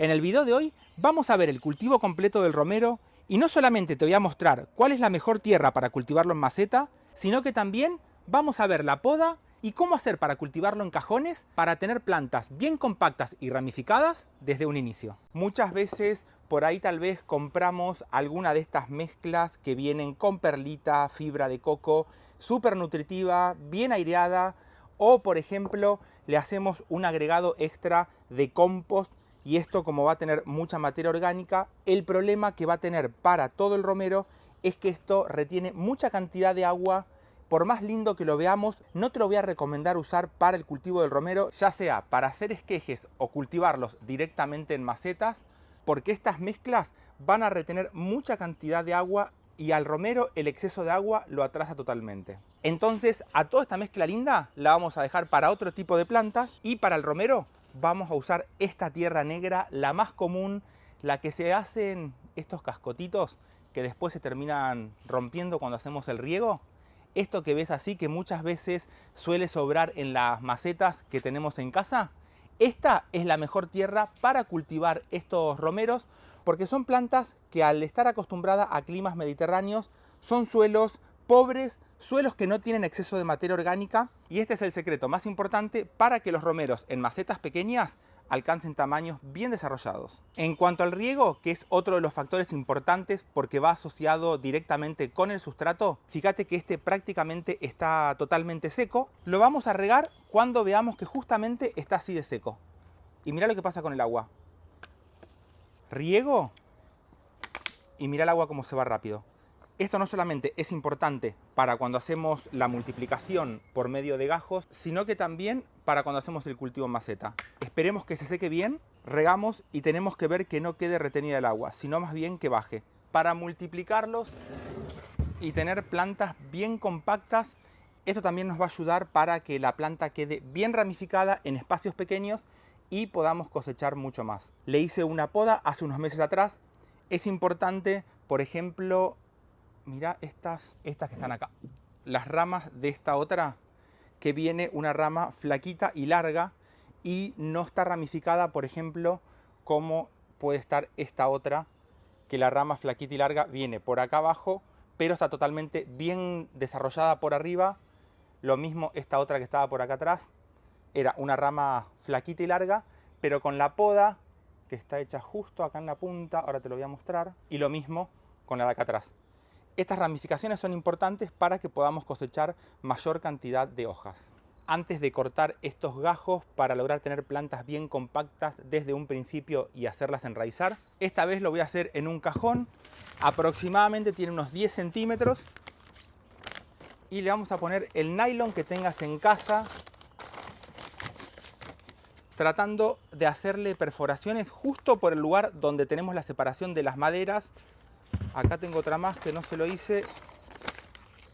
En el video de hoy vamos a ver el cultivo completo del romero y no solamente te voy a mostrar cuál es la mejor tierra para cultivarlo en maceta, sino que también vamos a ver la poda y cómo hacer para cultivarlo en cajones para tener plantas bien compactas y ramificadas desde un inicio. Muchas veces por ahí tal vez compramos alguna de estas mezclas que vienen con perlita, fibra de coco, súper nutritiva, bien aireada, o por ejemplo le hacemos un agregado extra de compost y esto, como va a tener mucha materia orgánica, el problema que va a tener para todo el romero es que esto retiene mucha cantidad de agua. Por más lindo que lo veamos, no te lo voy a recomendar usar para el cultivo del romero, ya sea para hacer esquejes o cultivarlos directamente en macetas, porque estas mezclas van a retener mucha cantidad de agua y al romero el exceso de agua lo atrasa totalmente. Entonces, a toda esta mezcla linda la vamos a dejar para otro tipo de plantas, y para el romero vamos a usar esta tierra negra, la más común, la que se hacen estos cascotitos que después se terminan rompiendo cuando hacemos el riego. Esto que ves así, que muchas veces suele sobrar en las macetas que tenemos en casa, esta es la mejor tierra para cultivar estos romeros, porque son plantas que al estar acostumbradas a climas mediterráneos son suelos pobres, suelos que no tienen exceso de materia orgánica, y este es el secreto más importante para que los romeros en macetas pequeñas alcancen tamaños bien desarrollados. En cuanto al riego, que es otro de los factores importantes porque va asociado directamente con el sustrato, fíjate que este prácticamente está totalmente seco. Lo vamos a regar cuando veamos que justamente está así de seco. Y mira lo que pasa con el agua. Riego y mira el agua cómo se va rápido. Esto no solamente es importante para cuando hacemos la multiplicación por medio de gajos, sino que también para cuando hacemos el cultivo en maceta. Esperemos que se seque bien, regamos y tenemos que ver que no quede retenida el agua, sino más bien que baje. Para multiplicarlos y tener plantas bien compactas, esto también nos va a ayudar para que la planta quede bien ramificada en espacios pequeños y podamos cosechar mucho más. Le hice una poda hace unos meses atrás. Es importante, por ejemplo, mira estas que están acá. Las ramas de esta otra, que viene una rama flaquita y larga y no está ramificada, por ejemplo, como puede estar esta otra, que la rama flaquita y larga viene por acá abajo, pero está totalmente bien desarrollada por arriba. Lo mismo esta otra que estaba por acá atrás, era una rama flaquita y larga, pero con la poda, que está hecha justo acá en la punta, ahora te lo voy a mostrar, y lo mismo con la de acá atrás. Estas ramificaciones son importantes para que podamos cosechar mayor cantidad de hojas. Antes de cortar estos gajos para lograr tener plantas bien compactas desde un principio y hacerlas enraizar, esta vez lo voy a hacer en un cajón, aproximadamente tiene unos 10 centímetros, y le vamos a poner el nylon que tengas en casa, tratando de hacerle perforaciones justo por el lugar donde tenemos la separación de las maderas. Acá tengo otra más que no se lo hice,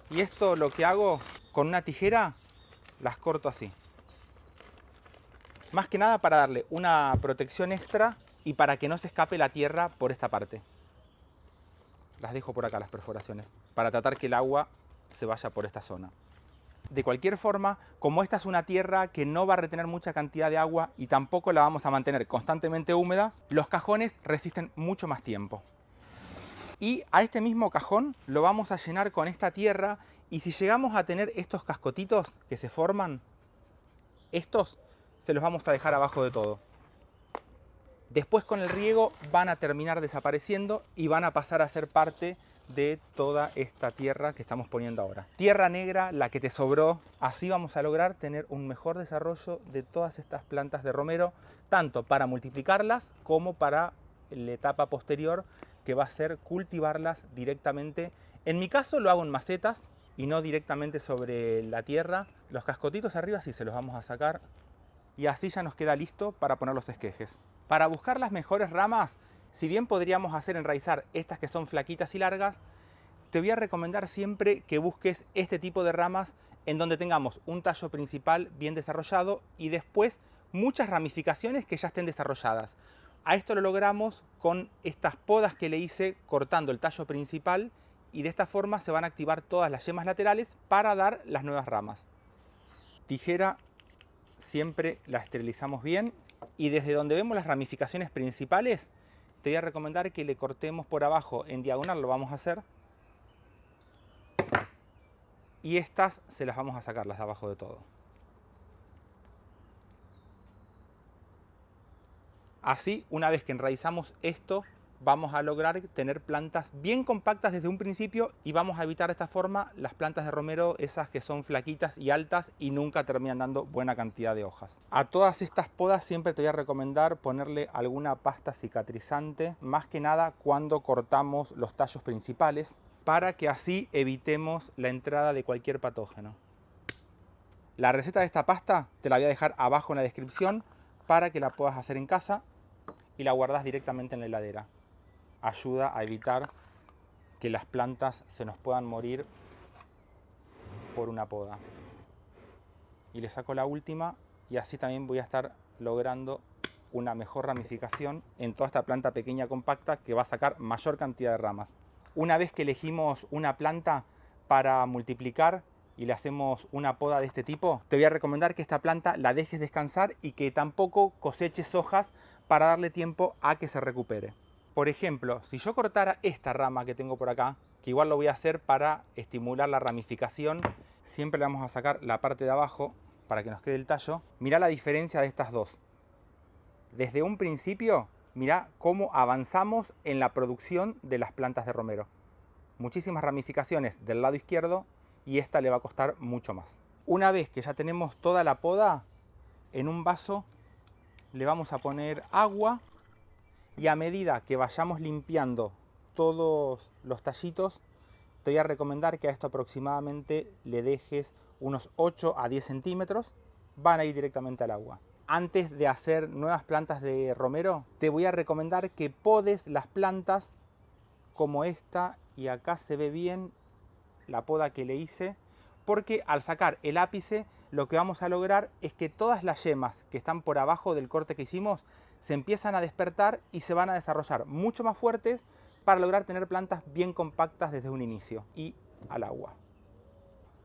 y esto lo que hago con una tijera, las corto así. Más que nada para darle una protección extra y para que no se escape la tierra por esta parte. Las dejo por acá las perforaciones, para tratar que el agua se vaya por esta zona. De cualquier forma, como esta es una tierra que no va a retener mucha cantidad de agua y tampoco la vamos a mantener constantemente húmeda, los cajones resisten mucho más tiempo. Y a este mismo cajón lo vamos a llenar con esta tierra, y si llegamos a tener estos cascotitos que se forman, estos se los vamos a dejar abajo de todo. Después con el riego van a terminar desapareciendo y van a pasar a ser parte de toda esta tierra que estamos poniendo ahora. Tierra negra, la que te sobró. Así vamos a lograr tener un mejor desarrollo de todas estas plantas de romero, tanto para multiplicarlas como para la etapa posterior, que va a ser cultivarlas directamente. En mi caso lo hago en macetas y no directamente sobre la tierra. Los cascotitos arriba sí se los vamos a sacar, y así ya nos queda listo para poner los esquejes. Para buscar las mejores ramas, si bien podríamos hacer enraizar estas que son flaquitas y largas, te voy a recomendar siempre que busques este tipo de ramas en donde tengamos un tallo principal bien desarrollado y después muchas ramificaciones que ya estén desarrolladas. A esto lo logramos con estas podas que le hice cortando el tallo principal, y de esta forma se van a activar todas las yemas laterales para dar las nuevas ramas. Tijera siempre la esterilizamos bien Y desde donde vemos las ramificaciones principales, te voy a recomendar que le cortemos por abajo en diagonal, lo vamos a hacer. Y estas se las vamos a sacar, las de abajo de todo. Así, una vez que enraizamos esto, vamos a lograr tener plantas bien compactas desde un principio y vamos a evitar de esta forma las plantas de romero, esas que son flaquitas y altas y nunca terminan dando buena cantidad de hojas. A todas estas podas siempre te voy a recomendar ponerle alguna pasta cicatrizante, más que nada cuando cortamos los tallos principales, para que así evitemos la entrada de cualquier patógeno. La receta de esta pasta te la voy a dejar abajo en la descripción para que la puedas hacer en casa y la guardas directamente en la heladera. Ayuda a evitar que las plantas se nos puedan morir por una poda. Y le saco la última y así también voy a estar logrando una mejor ramificación en toda esta planta pequeña compacta que va a sacar mayor cantidad de ramas. Una vez que elegimos una planta para multiplicar y le hacemos una poda de este tipo, te voy a recomendar que esta planta la dejes descansar y que tampoco coseches hojas para darle tiempo a que se recupere. Por ejemplo, si yo cortara esta rama que tengo por acá, que igual lo voy a hacer para estimular la ramificación, siempre le vamos a sacar la parte de abajo para que nos quede el tallo. Mirá la diferencia de estas dos. Desde un principio, mirá cómo avanzamos en la producción de las plantas de romero. Muchísimas ramificaciones del lado izquierdo y esta le va a costar mucho más. Una vez que ya tenemos toda la poda, en un vaso le vamos a poner agua y a medida que vayamos limpiando todos los tallitos, te voy a recomendar que a esto aproximadamente le dejes unos 8 a 10 centímetros, van a ir directamente al agua. Antes de hacer nuevas plantas de romero, te voy a recomendar que podes las plantas como esta, y acá se ve bien la poda que le hice, porque al sacar el ápice lo que vamos a lograr es que todas las yemas que están por abajo del corte que hicimos se empiezan a despertar y se van a desarrollar mucho más fuertes para lograr tener plantas bien compactas desde un inicio. Y al agua.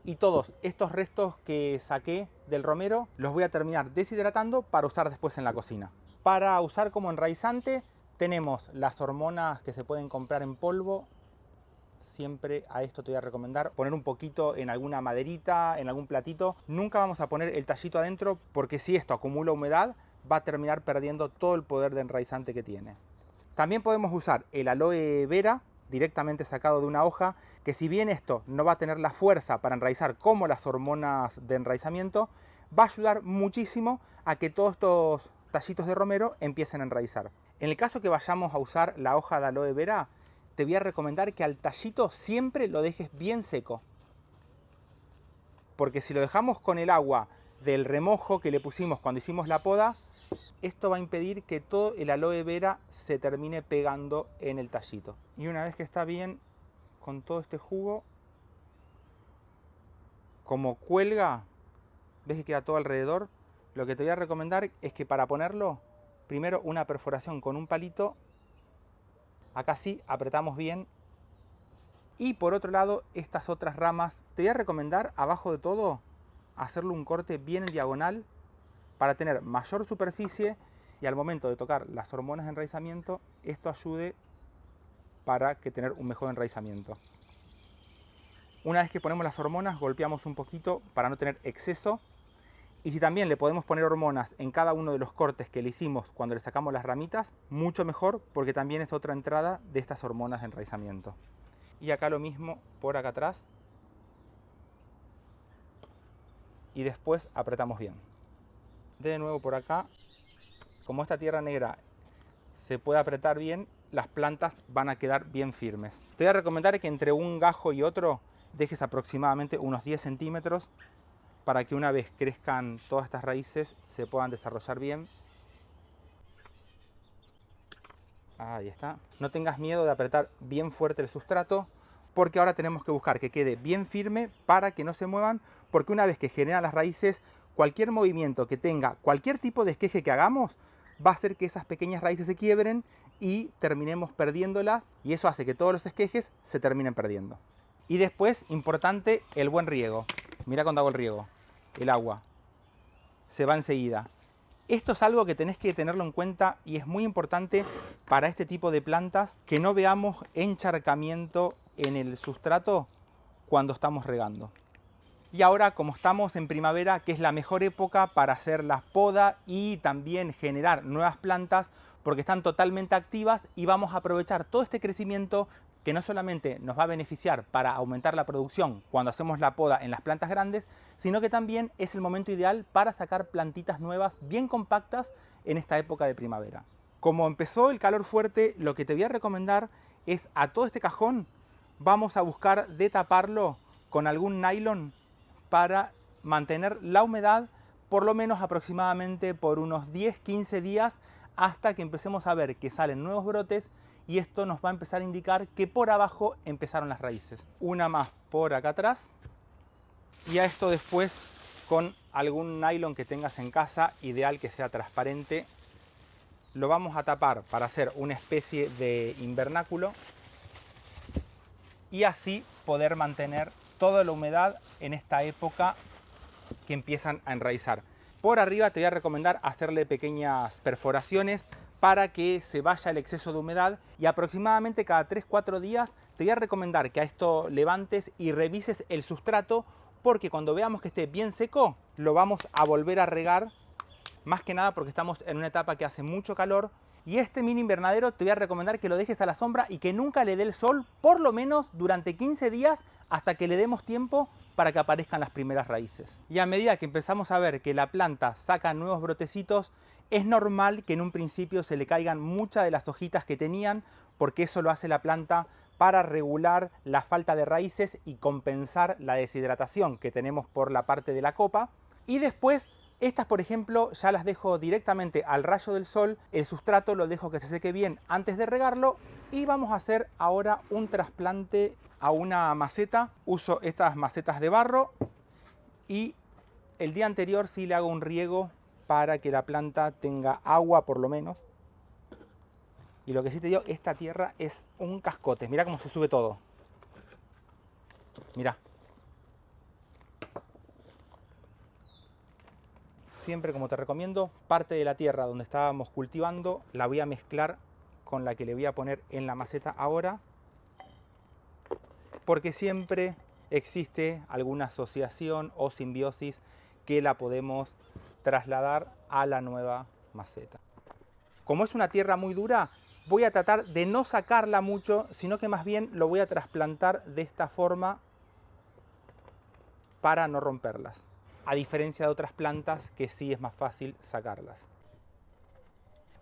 Y todos estos restos que saqué del romero los voy a terminar deshidratando para usar después en la cocina. Para usar como enraizante tenemos las hormonas que se pueden comprar en polvo. Siempre a esto te voy a recomendar poner un poquito en alguna maderita, en algún platito. Nunca vamos a poner el tallito adentro porque si esto acumula humedad va a terminar perdiendo todo el poder de enraizante que tiene. También podemos usar el aloe vera directamente sacado de una hoja, que si bien esto no va a tener la fuerza para enraizar como las hormonas de enraizamiento, va a ayudar muchísimo a que todos estos tallitos de romero empiecen a enraizar. En el caso que vayamos a usar la hoja de aloe vera, te voy a recomendar que al tallito siempre lo dejes bien seco. Porque si lo dejamos con el agua del remojo que le pusimos cuando hicimos la poda, esto va a impedir que todo el aloe vera se termine pegando en el tallito. Y una vez que está bien con todo este jugo, como cuelga, ves que queda todo alrededor, lo que te voy a recomendar es que para ponerlo, primero una perforación con un palito, acá sí apretamos bien, y por otro lado estas otras ramas, te voy a recomendar abajo de todo hacerle un corte bien en diagonal para tener mayor superficie y al momento de tocar las hormonas de enraizamiento, esto ayude para que tener un mejor enraizamiento. Una vez que ponemos las hormonas, golpeamos un poquito para no tener exceso. Y si también le podemos poner hormonas en cada uno de los cortes que le hicimos cuando le sacamos las ramitas, mucho mejor, porque también es otra entrada de estas hormonas de enraizamiento. Y acá lo mismo por acá atrás. Y después apretamos bien. De nuevo por acá. Como esta tierra negra se puede apretar bien, las plantas van a quedar bien firmes. Te voy a recomendar que entre un gajo y otro dejes aproximadamente unos 10 centímetros para que una vez crezcan todas estas raíces se puedan desarrollar bien. Ahí está. No tengas miedo de apretar bien fuerte el sustrato, porque ahora tenemos que buscar que quede bien firme para que no se muevan, porque una vez que generan las raíces, cualquier movimiento que tenga, cualquier tipo de esqueje que hagamos, va a hacer que esas pequeñas raíces se quiebren y terminemos perdiéndolas, y eso hace que todos los esquejes se terminen perdiendo. Y después, importante, el buen riego. Mira cuando hago el riego. El agua se va enseguida. Esto es algo que tenés que tenerlo en cuenta y es muy importante para este tipo de plantas, que no veamos encharcamiento en el sustrato cuando estamos regando. Y ahora, como estamos en primavera, que es la mejor época para hacer la poda y también generar nuevas plantas, porque están totalmente activas y vamos a aprovechar todo este crecimiento que no solamente nos va a beneficiar para aumentar la producción cuando hacemos la poda en las plantas grandes, sino que también es el momento ideal para sacar plantitas nuevas bien compactas en esta época de primavera. Como empezó el calor fuerte, lo que te voy a recomendar es a todo este cajón vamos a buscar de taparlo con algún nylon para mantener la humedad por lo menos aproximadamente por unos 10-15 días hasta que empecemos a ver que salen nuevos brotes y esto nos va a empezar a indicar que por abajo empezaron las raíces. Una más por acá atrás y a esto después con algún nylon que tengas en casa, ideal que sea transparente, lo vamos a tapar para hacer una especie de invernáculo y así poder mantener toda la humedad en esta época que empiezan a enraizar. Por arriba te voy a recomendar hacerle pequeñas perforaciones para que se vaya el exceso de humedad y aproximadamente cada 3-4 días te voy a recomendar que a esto levantes y revises el sustrato, porque cuando veamos que esté bien seco lo vamos a volver a regar, más que nada porque estamos en una etapa que hace mucho calor. Y este mini invernadero te voy a recomendar que lo dejes a la sombra y que nunca le dé el sol, por lo menos durante 15 días hasta que le demos tiempo para que aparezcan las primeras raíces. Y a medida que empezamos a ver que la planta saca nuevos brotecitos, es normal que en un principio se le caigan muchas de las hojitas que tenían, porque eso lo hace la planta para regular la falta de raíces y compensar la deshidratación que tenemos por la parte de la copa. Y después estas, por ejemplo, ya las dejo directamente al rayo del sol, el sustrato lo dejo que se seque bien antes de regarlo y vamos a hacer ahora un trasplante a una maceta. Uso estas macetas de barro y el día anterior sí le hago un riego para que la planta tenga agua por lo menos. Y lo que sí te digo, esta tierra es un cascote. Mira cómo se sube todo. Mira. Siempre, como te recomiendo, parte de la tierra donde estábamos cultivando la voy a mezclar con la que le voy a poner en la maceta ahora, porque siempre existe alguna asociación o simbiosis que la podemos trasladar a la nueva maceta. Como es una tierra muy dura, voy a tratar de no sacarla mucho, sino que más bien lo voy a trasplantar de esta forma para no romperlas, a diferencia de otras plantas que sí es más fácil sacarlas.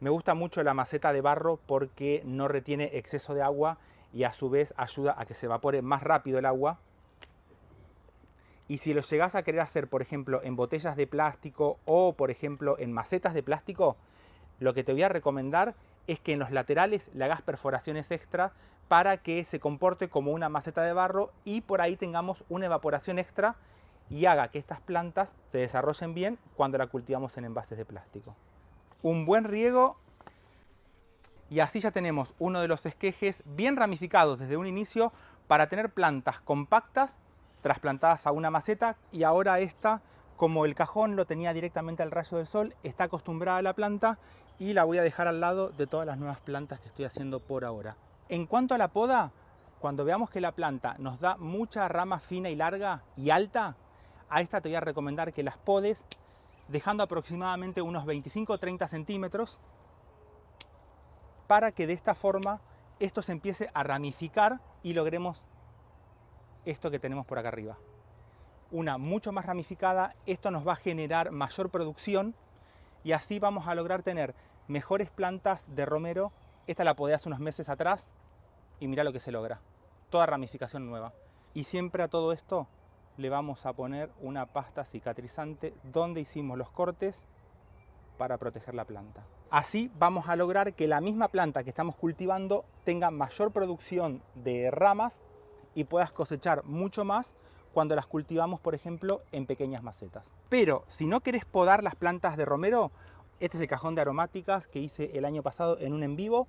Me gusta mucho la maceta de barro porque no retiene exceso de agua y a su vez ayuda a que se evapore más rápido el agua. Y si lo llegás a querer hacer, por ejemplo, en botellas de plástico o, por ejemplo, en macetas de plástico, lo que te voy a recomendar es que en los laterales le hagas perforaciones extra para que se comporte como una maceta de barro y por ahí tengamos una evaporación extra y haga que estas plantas se desarrollen bien cuando la cultivamos en envases de plástico. Un buen riego y así ya tenemos uno de los esquejes bien ramificados desde un inicio para tener plantas compactas trasplantadas a una maceta. Y ahora esta, como el cajón lo tenía directamente al rayo del sol, está acostumbrada a la planta y la voy a dejar al lado de todas las nuevas plantas que estoy haciendo por ahora. En cuanto a la poda, cuando veamos que la planta nos da mucha rama fina y larga y alta, a esta te voy a recomendar que las podes dejando aproximadamente unos 25-30 centímetros para que de esta forma esto se empiece a ramificar y logremos esto que tenemos por acá arriba. Una mucho más ramificada, esto nos va a generar mayor producción y así vamos a lograr tener mejores plantas de romero. Esta la podé hace unos meses atrás y mira lo que se logra. Toda ramificación nueva. Y siempre a todo esto le vamos a poner una pasta cicatrizante donde hicimos los cortes para proteger la planta. Así vamos a lograr que la misma planta que estamos cultivando tenga mayor producción de ramas y puedas cosechar mucho más cuando las cultivamos, por ejemplo, en pequeñas macetas. Pero si no querés podar las plantas de romero, este es el cajón de aromáticas que hice el año pasado en un en vivo.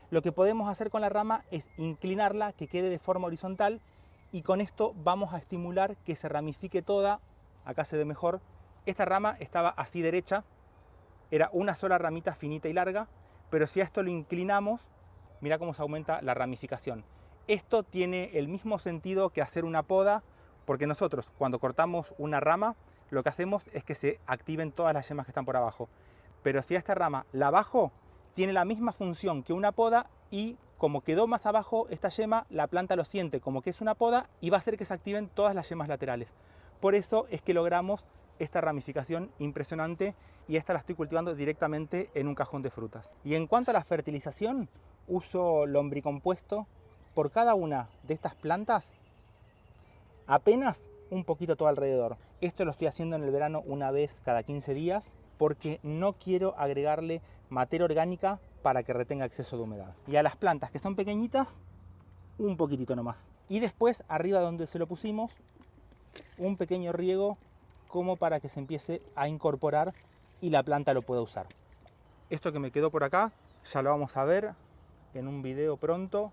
Lo que podemos hacer con la rama es inclinarla, que quede de forma horizontal, y con esto vamos a estimular que se ramifique toda. Acá se ve mejor. Esta rama estaba así derecha, era una sola ramita finita y larga, pero si a esto lo inclinamos, mira cómo se aumenta la ramificación. Esto tiene el mismo sentido que hacer una poda, porque nosotros cuando cortamos una rama, lo que hacemos es que se activen todas las yemas que están por abajo. Pero si a esta rama la bajo, tiene la misma función que una poda y como quedó más abajo esta yema, la planta lo siente como que es una poda y va a hacer que se activen todas las yemas laterales. Por eso es que logramos esta ramificación impresionante y esta la estoy cultivando directamente en un cajón de frutas. Y en cuanto a la fertilización, uso lombricompuesto por cada una de estas plantas, apenas un poquito todo alrededor. Esto lo estoy haciendo en el verano una vez cada 15 días porque no quiero agregarle materia orgánica para que retenga exceso de humedad. Y a las plantas que son pequeñitas, un poquitito nomás. Y después, arriba donde se lo pusimos, un pequeño riego como para que se empiece a incorporar y la planta lo pueda usar. Esto que me quedó por acá, ya lo vamos a ver en un video pronto.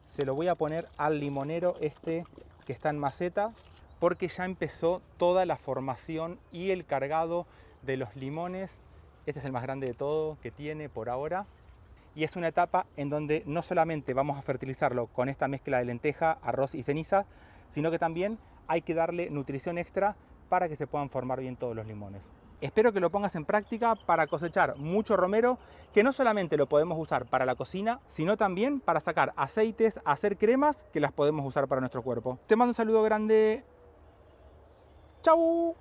Se lo voy a poner al limonero este que está en maceta, porque ya empezó toda la formación y el cargado de los limones. Este es el más grande de todo que tiene por ahora. Y es una etapa en donde no solamente vamos a fertilizarlo con esta mezcla de lenteja, arroz y ceniza, sino que también hay que darle nutrición extra para que se puedan formar bien todos los limones. Espero que lo pongas en práctica para cosechar mucho romero, que no solamente lo podemos usar para la cocina, sino también para sacar aceites, hacer cremas que las podemos usar para nuestro cuerpo. Te mando un saludo grande. ¡Chau!